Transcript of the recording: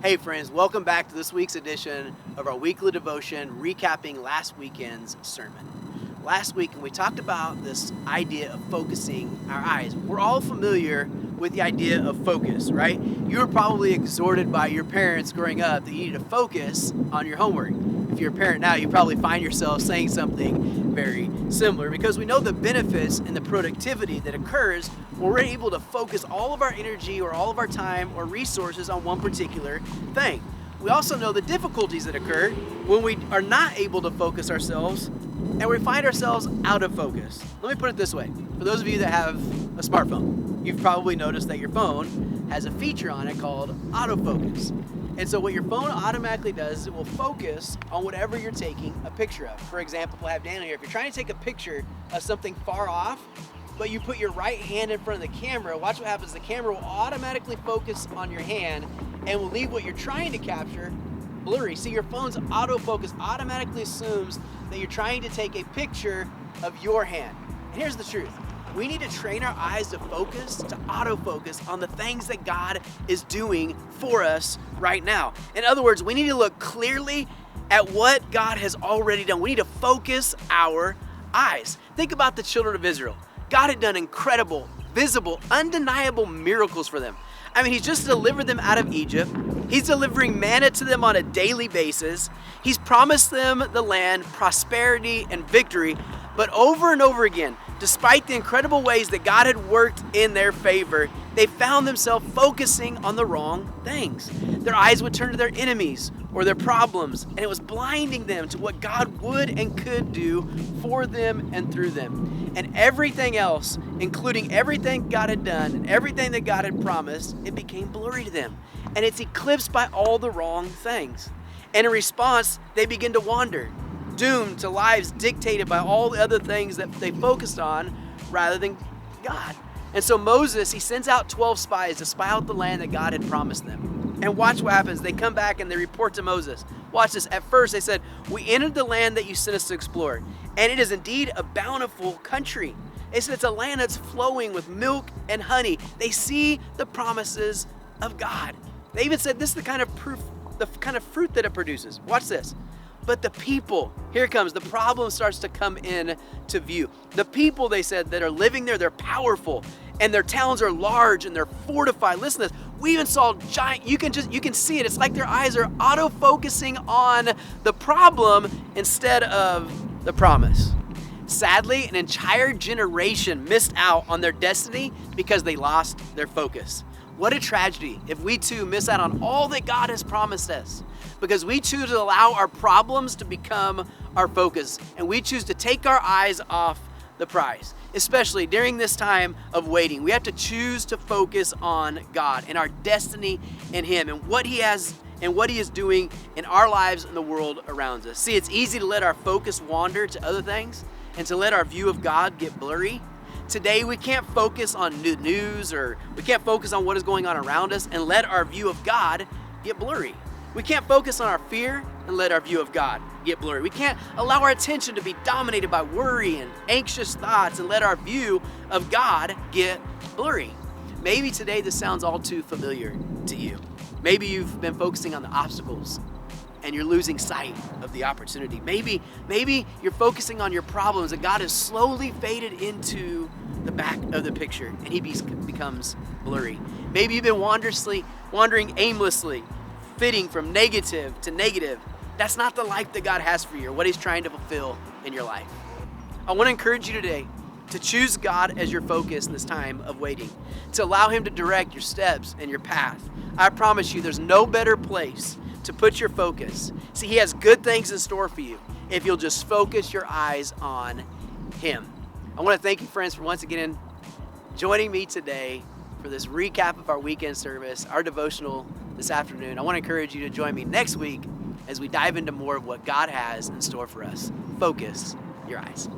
Hey friends, welcome back to this week's edition of our weekly devotion recapping last weekend's sermon. Last week we talked about this idea of focusing our eyes. We're all familiar with the idea of focus, right? You were probably exhorted by your parents growing up that you need to focus on your homework. If you're a parent now, you probably find yourself saying something very similar because we know the benefits and the productivity that occurs when we're able to focus all of our energy or all of our time or resources on one particular thing. We also know the difficulties that occur when we are not able to focus ourselves and we find ourselves out of focus. Let me put it this way. For those of you that have a smartphone, you've probably noticed that your phone has a feature on it called autofocus. And so what your phone automatically does is it will focus on whatever you're taking a picture of. For example, I have Daniel here. If you're trying to take a picture of something far off, but you put your right hand in front of the camera, watch what happens. The camera will automatically focus on your hand and will leave what you're trying to capture blurry. See, your phone's autofocus automatically assumes that you're trying to take a picture of your hand. And here's the truth. We need to train our eyes to focus, to autofocus on the things that God is doing for us right now. In other words, we need to look clearly at what God has already done. We need to focus our eyes. Think about the children of Israel. God had done incredible, visible, undeniable miracles for them. I mean, He's just delivered them out of Egypt. He's delivering manna to them on a daily basis. He's promised them the land, prosperity, and victory. But over and over again, despite the incredible ways that God had worked in their favor, they found themselves focusing on the wrong things. Their eyes would turn to their enemies or their problems, and it was blinding them to what God would and could do for them and through them. And everything else, including everything God had done and everything that God had promised, it became blurry to them. And it's eclipsed by all the wrong things. And in response, they begin to wander, doomed to lives dictated by all the other things that they focused on rather than God. And so Moses, he sends out 12 spies to spy out the land that God had promised them. And watch what happens. They come back and they report to Moses. Watch this. At first they said, "We entered the land that you sent us to explore, and it is indeed a bountiful country." They said it's a land that's flowing with milk and honey. They see the promises of God. They even said this is the kind of fruit that it produces. Watch this. But the people, here it comes, the problem starts to come in to view. The people, they said, that are living there, they're powerful, and their towns are large and they're fortified. Listen to this. We even saw giant, you can see it. It's like their eyes are auto-focusing on the problem instead of the promise. Sadly, an entire generation missed out on their destiny because they lost their focus. What a tragedy if we too miss out on all that God has promised us because we choose to allow our problems to become our focus and we choose to take our eyes off the prize. Especially during this time of waiting, we have to choose to focus on God and our destiny in Him and what He has and what He is doing in our lives and the world around us. See, it's easy to let our focus wander to other things and to let our view of God get blurry. Today, we can't focus on the news or we can't focus on what is going on around us and let our view of God get blurry. We can't focus on our fear and let our view of God get blurry. We can't allow our attention to be dominated by worry and anxious thoughts and let our view of God get blurry. Maybe today this sounds all too familiar to you. Maybe you've been focusing on the obstacles and you're losing sight of the opportunity. Maybe you're focusing on your problems and God has slowly faded into the back of the picture and He becomes blurry. Maybe you've been wandering aimlessly, fitting from negative to negative. That's not the life that God has for you or what He's trying to fulfill in your life. I want to encourage you today to choose God as your focus in this time of waiting, to allow Him to direct your steps and your path. I promise you there's no better place to put your focus. See, He has good things in store for you if you'll just focus your eyes on Him. I want to thank you, friends, for once again joining me today for this recap of our weekend service, our devotional this afternoon. I want to encourage you to join me next week as we dive into more of what God has in store for us. Focus your eyes.